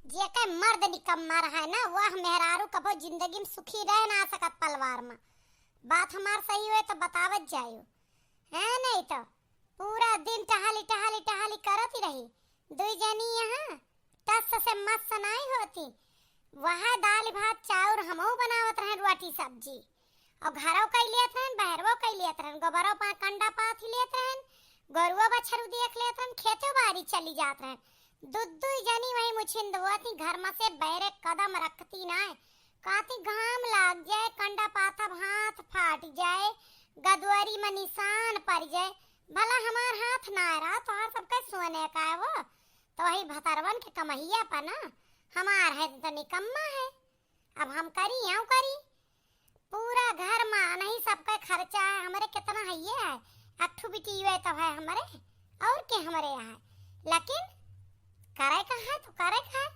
जेके मर्द निकम्मा रहा ना वह मेहरारू कबो जिंदगी में सुखी रह ना सकत परिवार में। बात हमार सही हुए तो बतावत जायो है, नहीं तो पूरा दिन टहली टहली टहली करत ही रही। दुई जनी यहाँ टस से मस्त नहीं होती। वहाँ दाल भात चाउर हमहू बनावत रहे, रोटी सब्जी, और घरों कई लेत रहन, बहरवो कई लेत रहन, गोबरों पा कंडा पात ही लेत रहन, गरुआ बछरू देख लेत रहन, खेतों बारी चली जात रहन। दुद्दू जनी वही मुछिंदवती घर में से बैरे कदम रखती ना, काती घाम लाग जाए, कंडा पाथा हाथ फाट जाए, गदवरी में निशान पड़ जाए, भला हमार हाथ ना रहा तो हर सबका सोने का है वो। तो वही भतरवन के कमहिया पर ना हमार है तो निकम्मा है। अब हम करी यूं करी, पूरा घर में नहीं सबका खर्चा है, हमारे कितना है ये है, अट्ठू बिटी हुए तो है हमारे, और के हमारे यहाँ। लेकिन करे का है तो करे का है।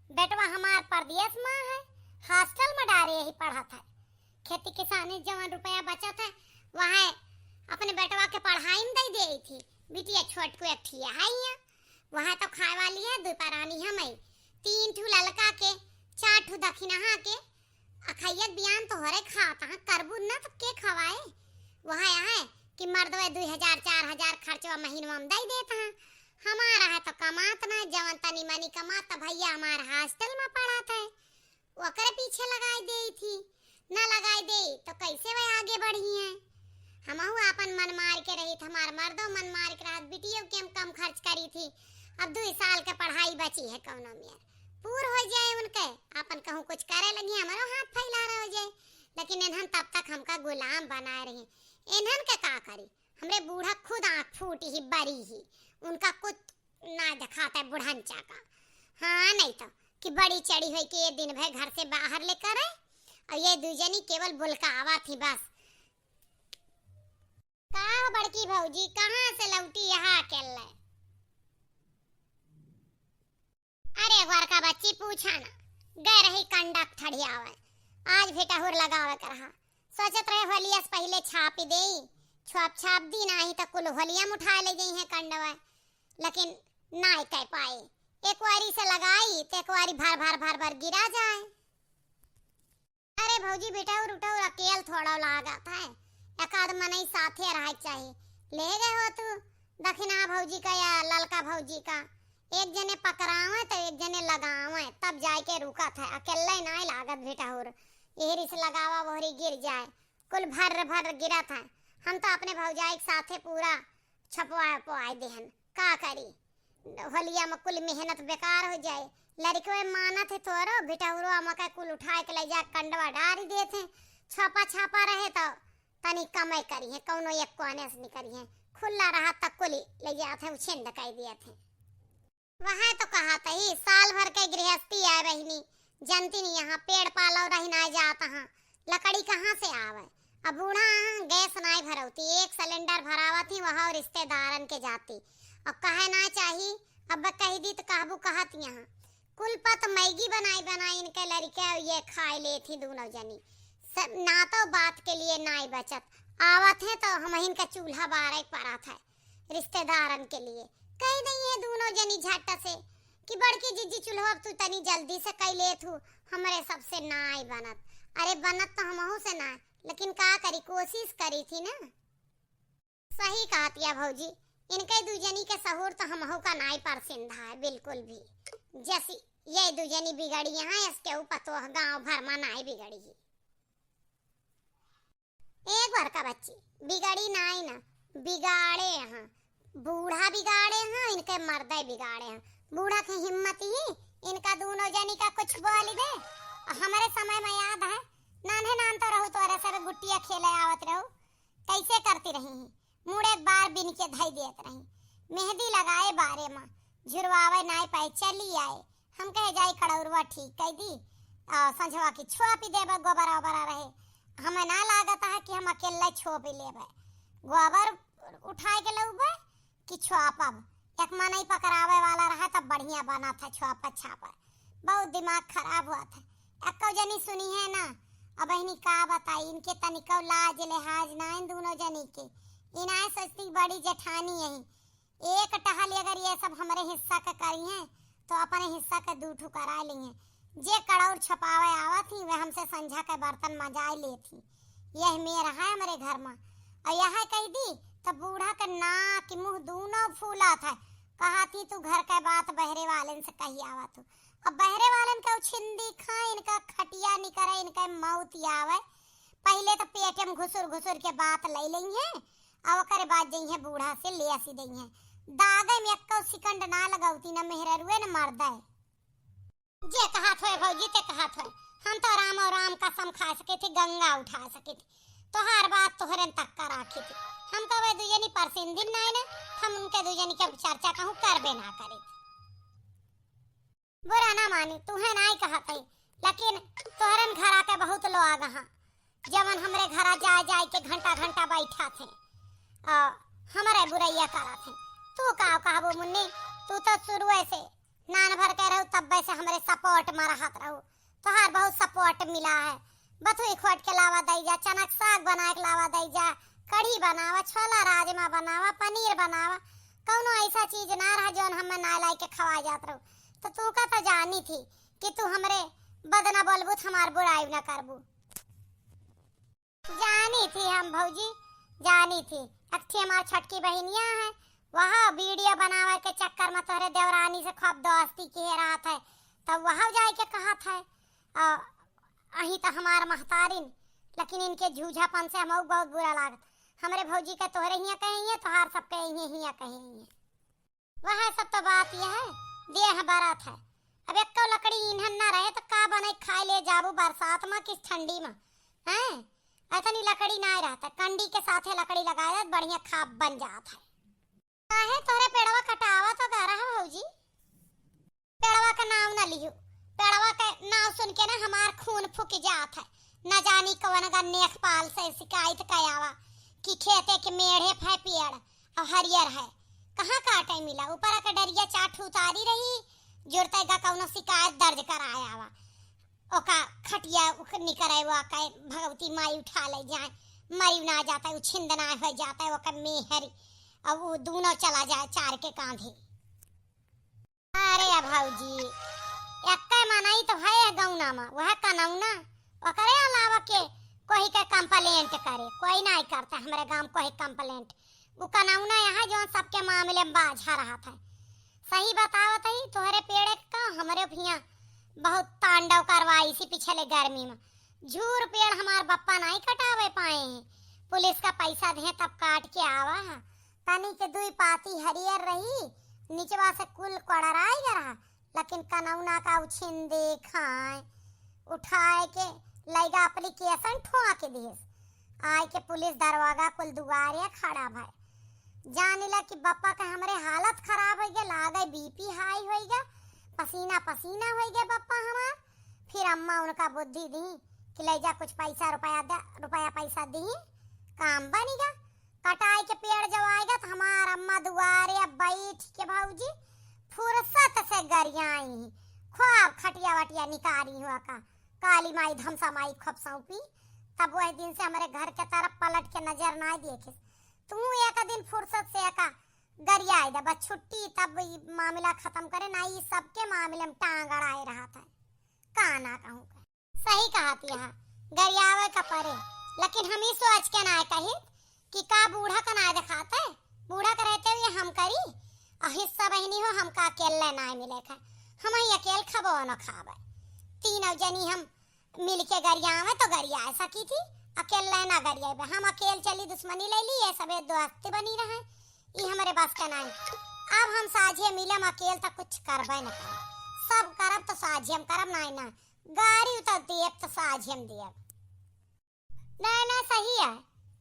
बेटवा हमार परदेश में है, हॉस्टल में डारे यही पढ़ा था। खेती किसानी जवन रुपया बचा था वहाँ अपने बेटवा के पढ़ाई में दे दी थी। बिटिया छोट को एक ठिया है यहाँ, वहाँ तो खाए वाली है दुपहरानी हमें 3 ठू ललका के 4 ठू दखिनहा के अखैयत बियान तो हरे खाता है, करबू ना तो के खवाए। वहाँ है कि मर्दवे 2000-4000 खर्चवा महीनवा में दे देता है। हमारा है तो कमात ना, जवन तनी मनी कमात भैया हमारा हॉस्टल में पढ़ा था, ओकरे पीछे लगाई दे थी। ना लगाई दे तो कैसे वे आगे बढ़ी है। हमहू अपन मन मार के रही, हमार मर्दों मन मार के रहा, बिटियों के कम खर्च करी थी। अब 2 साल के पढ़ाई बची है, कौनो में पूर हो जाए उनके, अपन कहूँ कुछ करे लगी हमारा हाथ फैला रहा हो जाए। लेकिन इन्हन तब तक हमका गुलाम बनाए रहे। इन्हन के का करी, हमरे बूढ़ा खुद आँख फूटी ही बरी ही, उनका कुछ ना दिखाता है बुढ़ंचा का। हाँ नहीं तो कि बड़ी चढ़ी हुई कि ये दिन भर घर से बाहर लेकर आए, और ये दूजनी केवल बुलकावा थी बस। का बड़की भौजी कहाँ से लौटी यहाँ अकेले? अरे घर का बच्ची पूछा ना, गए रही कंडक ठड़ियावे, आज भी टहुर लगावे करहा। सोचत रहे होलिया से पहले छापी दे, छाप दी नहीं तो कुल होलिया उठा ले गई है कंडवा, लेकिन नहीं कह पाए। एक वारी से लगाई तो एक वारी भर भर गिरा जाए। अरे भौजी बेटा उठाओ अकेल थोड़ा लागत है, एक आध मनई साथे रह चाहिए। ले गए हो तू दखिना भौजी का या ललका भौजी का, एक जने पकड़ावे तो एक जने लगावे, तब जाए के रुका था। अकेले नहीं लागत बेटा और एहरी से लगावा वहरी गिर जाए, कुल भर गिरा था। हम तो अपने भौजाई के साथे पूरा छपवा पवाई देहन, का करी होलिया में कुल मेहनत बेकार हो जाए। लड़के मानत है तोरो बेटा मका कुल उठाए के ले जा कंडवा डारी देते, छापा रहे तो तनी कमाई करी है, कौनो एक कोने से निकरी है, खुला रहा तक कुल ले जाते उछिंद कई दिए थे। वहाँ तो कहा था ही साल भर के गृहस्थी है रहनी, जनती नहीं यहाँ पेड़ पालो रही ना जाता हाँ, लकड़ी कहाँ से आवे। अब बूढ़ा गैस नहीं भरौती, एक सिलेंडर भरावा थी वहाँ रिश्तेदारन के जाती, अब कहे ना चाहिए, अब कह दी तो कहबू कहत यहाँ कुल पत मैगी बनाई इनके लड़के ये खाए ले थी दोनों जनी। सब ना तो बात के लिए ना बचत आवत है तो हम इनका चूल्हा बारे पड़ा था रिश्तेदारन के लिए। कह नहीं है दोनों जनी झट से कि बड़की जीजी चूल्हा तू तनी जल्दी से कह ले थू, हमारे सबसे नाई बनत। अरे बनत तो हमहू से ना, लेकिन का करी कोशिश करी थी ना। सही कहतिया भौजी, इनके दूजनी के सहूर तो हमहू का नाई परसिंधा है बिल्कुल भी। जैसी ये दूजनी बिगड़ी है इसके ऊपर तो गांव भर में नाई बिगड़ी है। एक बार का बच्ची बिगड़ी नाई ना बिगाड़े यहाँ, बूढ़ा बिगाड़े हैं इनके मर्दे बिगाड़े हैं। बूढ़ा की हिम्मत ही इनका दोनों जनी का कुछ बोल दे। हमारे समय में याद है नान्हे नान तो रहो तो सब गुट्टिया खेले आवत रहो, कैसे करती रही मुड़े बार बिन के धई देत रही, मेहंदी लगाए बारे में झुरवावे नाई पाए चली आए। हम कहे जाई कड़ौरवा ठीक कह दी, संझवा की छुआ पी देबे गोबर ओबरा रहे, हमें ना लागत है कि हम अकेले छो पी लेबे गोबर उठाए के लउबे कि छुआपब। एक मनई पकड़ावे वाला रहा तब बढ़िया बना था छुआपा छापा, बहुत दिमाग खराब हुआ था। एको जनी सुनी है ना, अब इन्हीं का बताई इनके तनिको लाज लिहाज ना इन दोनों जनी के। इनाए सोचती बड़ी जेठानी यही एक टहल अगर ये सब हमारे हिस्सा का करी है तो अपने हिस्सा के 2 ठो करा लेंगे। जे कड़ौर छपावे आवत ही वे हमसे संझा के बर्तन मजाए लेती। यह मेरा है हमारे घर में। और यह कह दी तो बूढ़ा के नाक मुंह दोनों फूला था। कहा थी तू घर के बात बहरे वाले से कही आवत हो। अब बहरे वालन का छिंदी खाए इनका खटिया निकरे इनका मौत आवे। पहले तो पेट में घुसुर घुसुर के बात ले लेंगे और ओकरे बाद जइहे बूढ़ा से ले आसी देंगे। दागे में एक सेकंड ना लगाउती ना मेहररुए न मरदा जे कहा थे भौजी ते कहा थे। हम तो राम और राम कसम खा सके थे गंगा उठा सके थे। तो हर बात तोहरे तक का राखी थी। हम तो वे दुजनी परसिन दिन नहीं ना हम उनके दुजनी के चर्चा कहूं करबे ना करे। बुरा ना मानी तुहे नहीं कहत है लेकिन तोहरन घर आके बहुत लोग आहा जवन हमरे घरा जा के घंटा घंटा बैठा थे और हमारे बुराइया करा थे। तू का कहबो मुन्नी तू तो शुरू से नान भर के रहू तब से हमरे सपोर्ट में रहत रहू। तोहार बहुत सपोर्ट मिला है। बथुई खोट के लावा दई जा चनक साग बना के लावा दई जा कढ़ी बनावा छोला राजमा बनावा पनीर बनावा कौनो ऐसा चीज ना रहा जोन हमें ना लाई के खवा जात रहू। तो तू का तो जानी थी कि तू हमरे बदना बोलबू हमार बुराई न करबू। जानी थी हम भौजी जानी थी। अक्ठी हमार छटकी बहनिया है वहाँ वीडियो बनावे के चक्कर में तोहरे देवरानी से खूब दोस्ती किए रहा था तब वहाँ जाए के कहा था। अही तो हमार महतारिन लेकिन इनके झूझापन से हम बहुत बुरा लागत। हमरे भौजी के तोहरे हिया कहेंगे तोहार सब कहेंगे हिया कहेंगे। वह सब तो बात यह है देह बारात है। अब एक लकड़ी ईंधन ना रहे तो का बने खाए ले जाबू बरसात में किस ठंडी में हैं। इतनी लकड़ी ना रहता कंडी के साथे लकड़ी लगाया बढ़िया खाप बन जाता है। काहे तोरे पेड़वा कटावा तो गा रहा भौजी। पेड़वा का नाम ना लियो। पेड़वा का नाम सुन के ना हमार खून फूक जात है। न जानी कवन का नेखपाल से शिकायत कयावा कि खेते के मेढ़े फै पेड़ और हरियर है कहाँ काटे मिला। ऊपर का डरिया चाट उतारी रही जुड़ते का कौनो शिकायत दर्ज कराया वा ओका खटिया निकरे वो का भगवती माई उठा ले जाए मरी ना जाता है छिंदना हो जाता है ओका मेहरी और वो दोनों चला जाए चार के कांधे। अरे भौजी एक मनाई तो है गौना में वह कनौना ओकरे अलावा के कोई के कंप्लेंट करे कोई नहीं करता हमारे गांव कोई कंप्लेंट। वो कनौना यहाँ जो सबके मामले में बाझा रहा था। सही बतावत है तोहरे पेड़े का हमारे भैया बहुत तांडव करवाई सी पिछले गर्मी में। झूर पेड़ हमार बप्पा नहीं कटावे पाए हैं। पुलिस का पैसा दे तब काट के आवा तनी के दुई पाती हरियर रही नीचवा से कुल कड़राई रहा लेकिन कनौना का उछिंदे खाए उठाए के लैगा एप्लीकेशन ठोआ के दिए आए के पुलिस दरवाजा कुल दुआरे खड़ा भाई जानिला कि बप्पा का हमरे हालत खराब हो गया लागे बीपी हाई हो गया पसीना पसीना हो गया बप्पा हमार। फिर अम्मा उनका बुद्धि दी कि ले जा कुछ पैसा रुपया पैसा दी काम बनेगा। कटाई के पेड़ जब आएगा तो हमार अम्मा दुआरे बैठ के भौजी फुर्सत से गरियाई खूब खटिया वटिया निकारी हुआ का काली माई धमसा माई खूब सौंपी। तब वह दिन से हमारे घर के तरफ पलट के नजर ना देखे। तू एक दिन फुर्सत से एका गरियाई दे बस छुट्टी तब मामला खत्म करे ना ये सबके मामले में टांग अड़ाए रहा था। काना कहूँ सही कहा थी यहाँ गरियावे का परे लेकिन हम ही सोच के ना कही कि का बूढ़ा का ना दिखाता है। बूढ़ा का रहते हुए हम करी और हिस्सा बहनी हो हमका अकेले ना मिले खा हम ही अकेले खबो न खावे। तीनों जनी हम मिल के गरियावे तो गरिया सकी थी अकेले ना गरिया हम अकेले चली दुश्मनी ले ली ये सब दोस्ती बनी रहे ये हमारे बस का नहीं। अब हम साझे मिलम अकेले तो कुछ करबे न कर सब करब तो साझे हम करब नहीं ना गाड़ी तो देब तो साझे हम देब ना ना सही है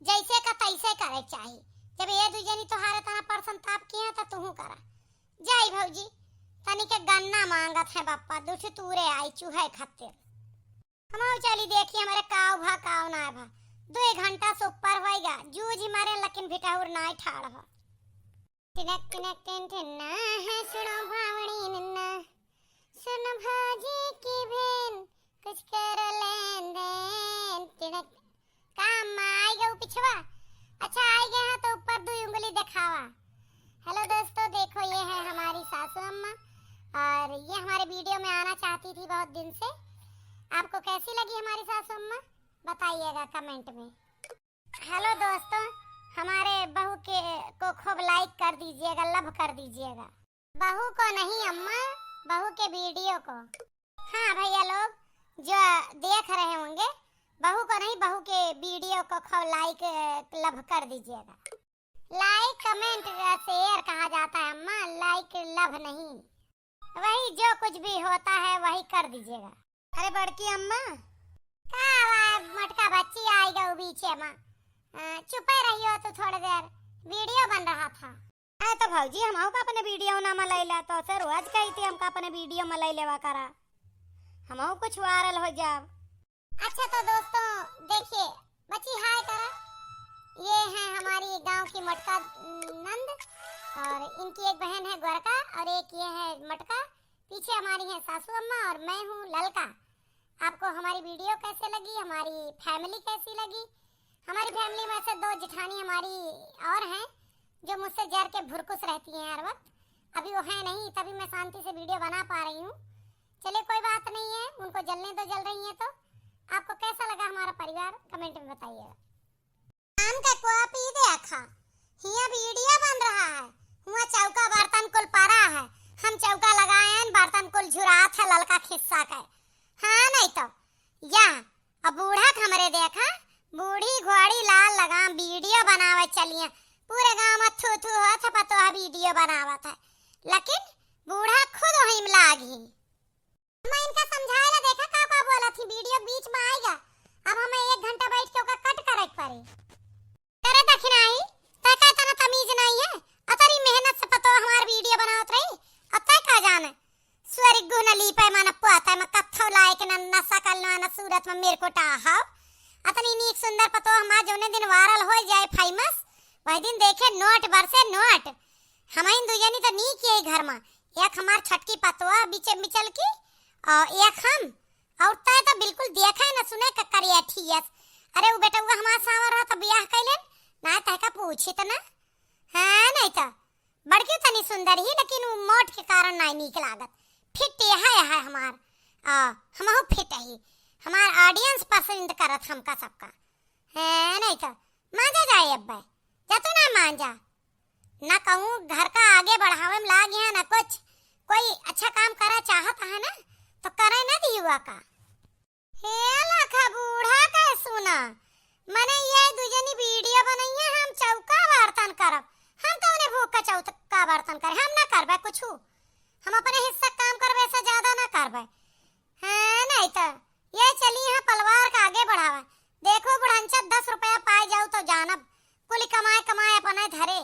जैसे का तैसे करे चाहिए। जब ये दुजनी तोहारे तना परसन ताप किया तो तू करा जाई भौजी तनी के गन्ना मांगत है बप्पा दुठ तूरे आई चूहे खातिर हम चली देखी हमारे काव ना भा 2 घंटा से ऊपर होएगा जूझ मारे लेकिन भिटाउर ना ठाड़ हो। तिनक तिनक टिनटिना है सुनो भावनी नन्ना सुनो भाजी की बहन कुछ कर लेन देन तिनक काम आएगा पिछवा अच्छा आएगा हाँ तो ऊपर 2 उंगली दिखावा। हेलो दोस्तों देखो ये है हमारी सासू अम्मा और ये हमारे वीडियो में आना चाहती थी बहुत दिन से। आपको कैसी लगी हमारी सासू अम्मा बताइएगा कमेंट में। हेलो दोस्तों, हमारे बहू के को खूब लाइक कर दीजिएगा, लव कर दीजिएगा। बहू को नहीं अम्मा, बहू के वीडियो को। हाँ भैया लोग जो देख रहे होंगे, बहू को नहीं, बहू के वीडियो को खूब लाइक लव कर दीजिएगा। लाइक कमेंट शेयर कहा जाता है अम्मा, लाइक लव नहीं। वही जो कुछ भी होता है वही कर दीजिएगा। अरे बड़की अम्मा का मटका बच्ची आएगा वो बीचे में, चुपे रहियो तो थोड़ी देर, वीडियो बन रहा था। अरे तो भौजी हम का अपने वीडियो ना मलैला तो सर रोज कही थी हमका अपने वीडियो मलै लेवा करा, हम कुछ वायरल हो जाओ। अच्छा तो दोस्तों देखिए, बच्ची हाय करा, ये है हमारी गांव की मटका नंद और इनकी एक बहन है गोरका और एक ये है मटका। पीछे हमारी है सासू अम्मा और मैं हूँ ललका। आपको हमारी वीडियो कैसे लगी, हमारी फैमिली कैसी लगी? हमारी फैमिली में से 2 जिठानी हमारी और हैं जो मुझसे जर के भुरकुस रहती हैं हर वक्त। अभी वो है नहीं, तभी मैं शांति से वीडियो बना पा रही हूँ। चलिए कोई बात नहीं है, उनको जलने तो जल रही है। तो आपको कैसा लगा हमारा परिवार कमेंट में बताइएगा। आम का कोआ पी देखा, हिया वीडियो बन रहा है, हुआ चौका बर्तन कुल पड़ा है, हम चौका लगाए हैं, बर्तन कुल झुरात है ललका खिस्सा का। हाँ नहीं तो या अब बूढ़ा हमरे देखा, बूढ़ी घोड़ी लाल लगा वीडियो बनावे चलिए, पूरे गांव में थू थू हो था पतो है वीडियो बनावत है, लेकिन बूढ़ा खुद वहीं लागी। मैं इनका समझाएला देखा का बोला थी, वीडियो बीच में आएगा, अब हमें 1 घंटा बैठ के ओका कट करे पड़ी। करे दखिनाई तका तना तमीज नहीं है, अतरी मेहनत से पतो हमार वीडियो बनावत रही, अतै का जाने स्वर्ग गुण लीपे मन पाता में कत्थो लायक न सकल न सूरत में मेरे को टाहाव। अतनी नीक सुंदर पतो हमार जोने दिन वायरल हो जाए फेमस, वही दिन देखे नोट बरसे नोट। हमाइन दुजनी तो नी के घर में, एक हमार छटकी पतवा बीचे मिचल की और एक हम, और तय तो बिल्कुल देखे न सुने ककरिया ठीस। अरे वो बेटा वो हमार सावर रहा तो ब्याह कैले ना तहका पूछी त ना। हां नहीं तो बड़की तनी सुंदर ही, लेकिन वो मोट के कारण नहीं नीक लागत। फिट है हमार हमहु फिट है, हमार ऑडियंस पसंद करत हमका सबका है। नहीं तो मांजा जाए अब्बा जा तो ना मांजा ना कहूँ घर का आगे बढ़ावे में लाग है ना कुछ, कोई अच्छा काम करा चाहत है ना तो करे ना दियुआ का। हे लखा बूढ़ा का सुना, मने ये दुजनी वीडियो बनैया, हम चौका बर्तन करब, हम तो उन्हें भूख का चौका बर्तन करे, हम ना करबे कुछ, हम अपने हिस्सा काम करबे से ज्यादा ना करबे। हां नहीं तो ये चली है परिवार का आगे बढ़ावा। देखो बुढ़ंचा 10 रुपया पाए जाओ तो जानब, कुल कमाए कमाए अपने धरे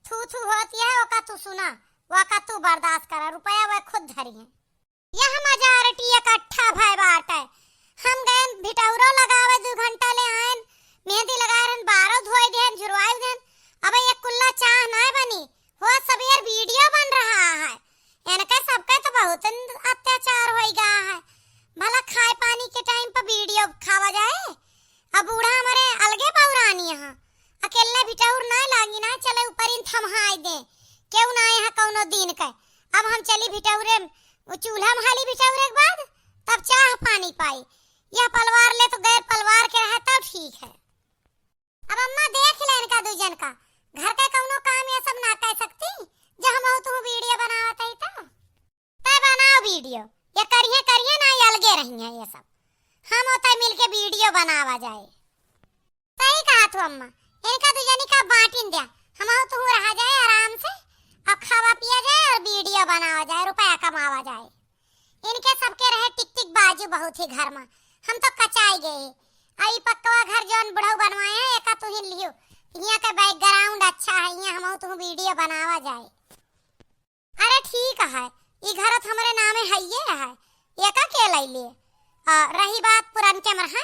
थू थू होती है, ओका तू सुना वाका तू बर्दाश्त करा, रुपया वह खुद धरी है। यह मेजॉरिटी इकट्ठा भय बाटे, हम गए भिटौरो लगावे 2 घंटा ले आएन, मेहंदी लगाए रहन, 12 धोए देन झुरवाए देन, अब ये कुल्ला चाह ना बनी हो, सब यार वीडियो बन रहा है। इनके सबके तो बहुत अत्याचार होई गया है, भला खाए पानी के टाइम पर वीडियो खावा जाए। अब बूढ़ा हमारे अलगे पौरानी यहाँ अकेले भिटौर ना लागी ना चले ऊपर इन थमहाई दे, क्यों ना यहाँ कौनो दिन के। अब हम चली भिटौरे चूल्हा महाली भिटौरे के बाद तब चाह पानी पाई, यह पलवार ले तो गैर पलवार के रहे तब ठीक है। अब अम्मा देख ले इनका दूजन का घर का कौनो काम ये सब ना कह सकती, जो हम तू वीडियो बनावत है तो तय बनाओ वीडियो, ये करिए ना ये अलगे रही है, ये सब हम होता मिलके वीडियो बनावा जाए। सही कहा तू अम्मा, इनका दूजनी का बांटिन दिया, हम तू रहा जाए आराम से, अब खावा पिया जाए और वीडियो बनावा जाए, रुपया कमावा जाए। इनके सबके रहे टिक टिक बाजू बहुत ही घर में, हम तो कचाई गए। आई पक्का घर जोन बुढ़ऊ बनवाए हैं एका तू ही लियो, यहाँ का बैकग्राउंड अच्छा है, यहाँ हम तू वीडियो बनावा जाए। अरे ठीक है, ये घर तो हमारे नामे है ये है, एका के लै लिए। रही बात पुरन के मरहा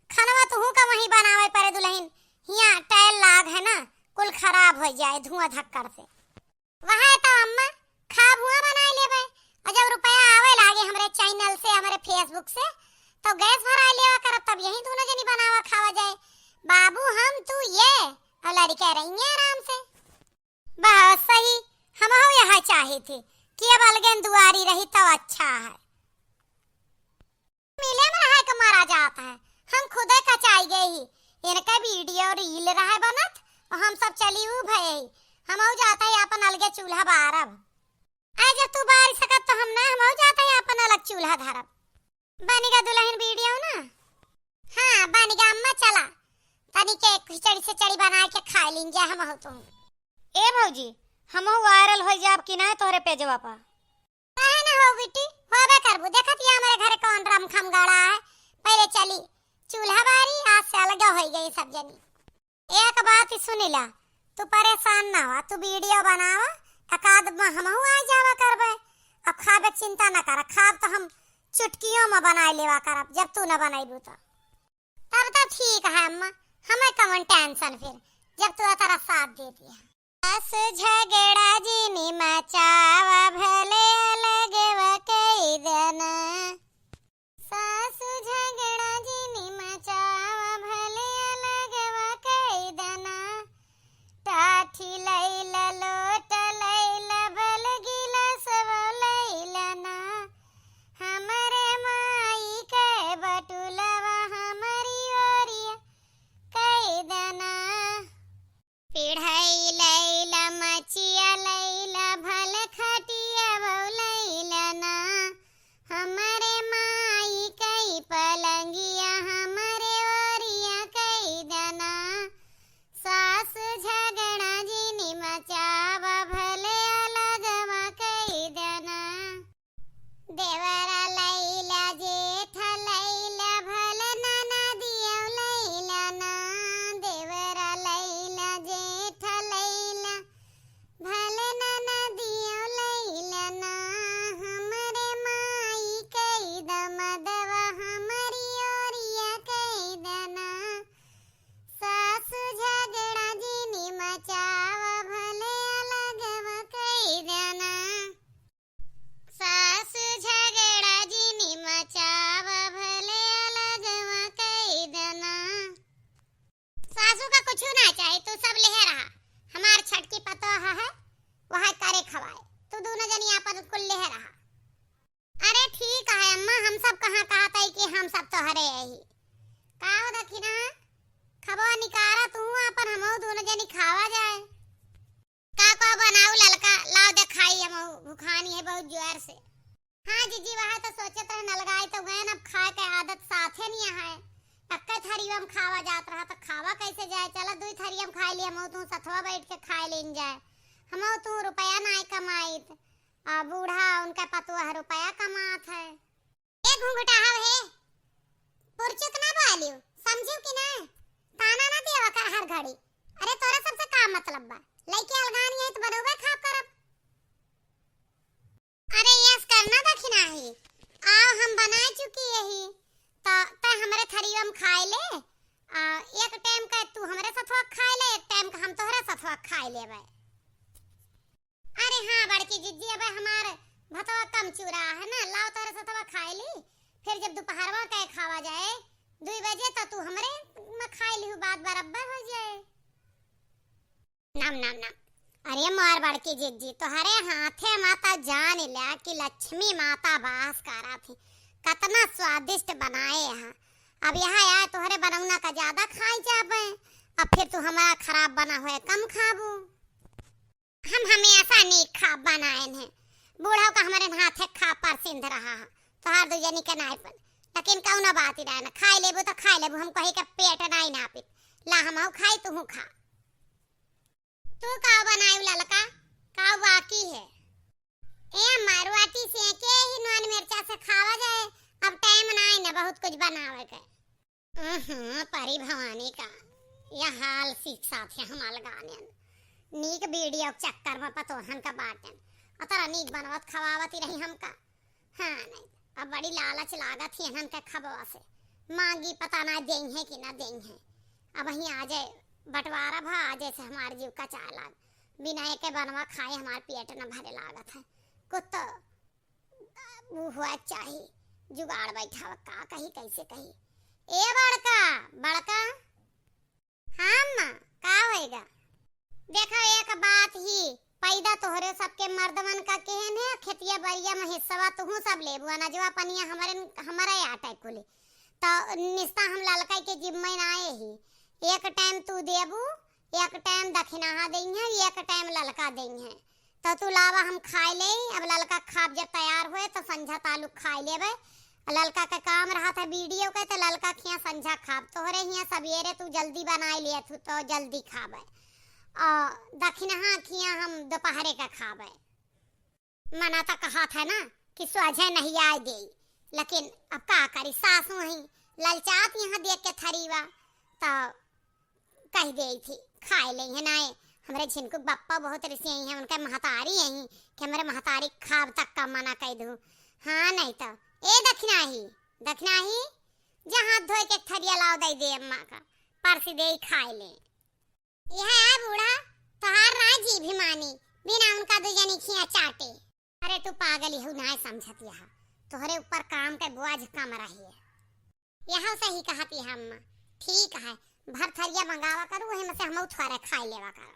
खानवा तू का वही बनावे परे दुल्हन, यहाँ टाइल लाग है ना, कुल खराब हो जाए धुआं धक्कर से। वहाँ तो अम्मा खा भुआ बनाए लेवे, और जब रुपया आवे लागे हमारे चैनल से हमारे फेसबुक से तो गैस भरा लेवा कर, तब यही दोनों जनी बनावा खावा जाए। बाबू हम तू ये और लड़के रही आराम से। बहुत सही, हम यहाँ चाहे थे चुटकी बलगेन दुआरी रही तो अच्छा है। मिले में रहा के मारा जाता है, हम खुदे कचाई गए ही इनका वीडियो रील रहा बनत और हम सब चली उ भई हम हो जाता है अपन अलगे चूल्हा बारब। आज जब तू बार सकत तो हम ना हम हो जाता है अपन अलग चूल्हा धरब। बनेगा दुल्हन वीडियो ना? हाँ बनेगा अम्मा, चला तनी के खिचड़ी से चड़ी बना के खा लेंगे हम हो तुम। ए भौजी हम वायरल हो जाब कि ना तोहरे पेजवा पर? काहे ना हो बेटी, होबे करबू। देखत या हमारे घरे कौन रम खम गड़ा है। पहले चली चूल्हा बारी, आज से अलग हो गई सब जनी। एक बात ही सुनिला, तू परेशान ना हो, तू वीडियो बनावा एकाद हम आ जावा करबे। अब खाबे चिंता ना कर, खाब तो हम चुटकियों में बनाई लेवा करब, जब तू ना बनाईबू तब तो ठीक है अम्मा, हमें कौन टेंशन फिर जब तू तेरा साथ देती है। बस झगड़ा जी मचावा भले अलग वकई देना, सासु झगड़ा जी मचावा भले अलग वकई देना, टाठी लैला लोट लैला बल गिलास लैला ना, हमरे माई के बटुलवा हमारी ओरिया कई देना, पिढ़ाई लैला मचिया लैला भल खटिया लैला ना, हमारे माई कई पलंगिया हमारे ओरिया कई देना, सास झगड़ा जी मचावा भले अलगवा कई देना, देवरा लैला जेठ लैला भल नाना दिया लैला ना, देवरा लैला जेठ लैला भल नाना दिया लैला ना, हमरे माई कई दमदवा हमारी ओरिया कई देना, सासु झगड़ा जी मचावा भले अलगवा कई देना, सासु झगड़ा जी मचावा भले अलगवा कई देना। सासू का कुछ ना चाहे, तू सब ले रहा, हमार छटकी पतो है वह करे खवाए, तू दोनों जनी आपन कुल ले रहा। अरे ठीक है अम्मा, हम सब कहाँ कहता है कि हम सब तो हरे यही का हो दखिना खबो निकारा तू अपन हम दोनों जनी खावा जाए। का बनाऊ ललका लाओ दे खाई, हम भूखानी है बहुत जोर से। हाँ जीजी वहाँ तो सोचे तो नलगाई तो गए, अब खाए के आदत साथे नहीं है, टक्के थरी हम खावा जात रहा तो खावा कैसे जाए। चला दो थरी हम खा लिए, हम तू सथवा बैठ के खा लेन जाए, हम तू रुपया नहीं कमाइत आ बूढ़ा उनका पतुआ रुपया कमात है। एक घूंघटा है पुरचुक ना बालियो, समझियो कि ना, ताना ना देवा कर हर घड़ी। अरे तोरा सबसे का मतलब बा, लइके अलगानी है तो बनोबे खाब करब। अरे यस करना दखिना ही, आओ हम बना चुकी यही तो हमरे थरियो में खाए ले, एक टाइम का तू हमरे सथवा खाए ले, एक टाइम का हम तोहरा सथवा खाए लेबे। अरे हाँ बड़की जिज्जी, अब हमार भतवा कम चूरा है ना, लाओ तोहरा सथवा खाए ली, फिर जब दोपहरवा के खावा जाए 2 बजे तो तू हमरे में खाए ली, बात बराबर हो जाए। नाम नाम नाम। अरे मार बड़की जिज्जी, तोहरे हाथे माता जान लिया कि लक्ष्मी माता वास करा थी, कितना स्वादिष्ट बनाए हैं। अब यहाँ आए तोहरे बनौना का ज्यादा खाई जाबे, अब फिर तू हमारा खराब बना हुआ कम खाबू। हम हमेशा नीक खा बनाए हैं, बूढ़ा का हमारे हाथे खा पर सिंध रहा है, तोहार दो जनी के नाई पर, लेकिन कौनो बात ही ना, खाई लेबू तो खाई लेबू, हम कही के पेट नहीं नापित, ला हम खाई तू खा। तू का बनाई ललका का बाकी है? ए मारवाटी से के ही नॉन मिर्चा से खावा जाए, अब टाइम नहीं ना बहुत कुछ बनावे के। परी भवानी का यह हाल सीख साथ है हम अलगाने नीक वीडियो चक्कर में पतोहन का बाटन अतरा नीक बनवत खवावती रही हमका। हाँ नहीं अब बड़ी लालच लागत ही हन के खबवा से, मांगी पता ना दें है कि ना दें है। अब वहीं आ जाए बंटवारा भा आ जैसे हमारे जीव का चाय लाग, बिना के बनवा खाए हमारे पेट न भरे लागत है। कुछ वो हुआ चाहिए जुगाड़ बैठा का कही कैसे कही। ए बड़का बड़का हाँ माँ का होएगा? देखो एक बात ही पैदा तोहरे सबके मर्दवन का केहन है, खेतिया बरिया में हिस्सा तुहू सब लेबू, अनजवा पनिया हमारे आटे कुली तो निस्ता हम ललका के जिम्मे ना आए ही। एक टाइम तू देबू, एक टाइम दक्षिणा देंगे, एक टाइम ललका देंगे तो तू लावा हम खाए ले। अब ललका खाब जब तैयार हुए तो संझा तालू खाए लेबे। ललका का काम रहा था वीडियो का तो ललका खिया संझा खाब, तोहरे हिया सवेरे तू जल्दी बनाए लिया तो जल्दी खाबे और दक्षिणा खिया हम दोपहरे का खाबे। मना तो कहा था ना कि सोझे नहीं आए दे, लेकिन अब का करी सासू ही ललचात यहाँ देख के थरीवा तो कह दे थी खाए ले है नाए। हमारे झिनकू बप्पा बहुत रिसी हैं, उनका महतारी यही कि हमारे महतारी खाब तक का मना कह दूँ। हाँ नहीं तो ए दक्षिणा ही जा हाथ धोए के थरिया लाओ दे अम्मा का परसी दे खाए ले। यह है बूढ़ा तोहार राजी भी मानी बिना उनका दुजनी खिया चाटे। अरे तू पागल ही ना समझती है, तोहरे ऊपर काम के बोझ कम रही है। यह सही कहती है अम्मा, ठीक है भर थरिया मंगावा करू, वही में से हम थोड़ा खाए लेवा कर।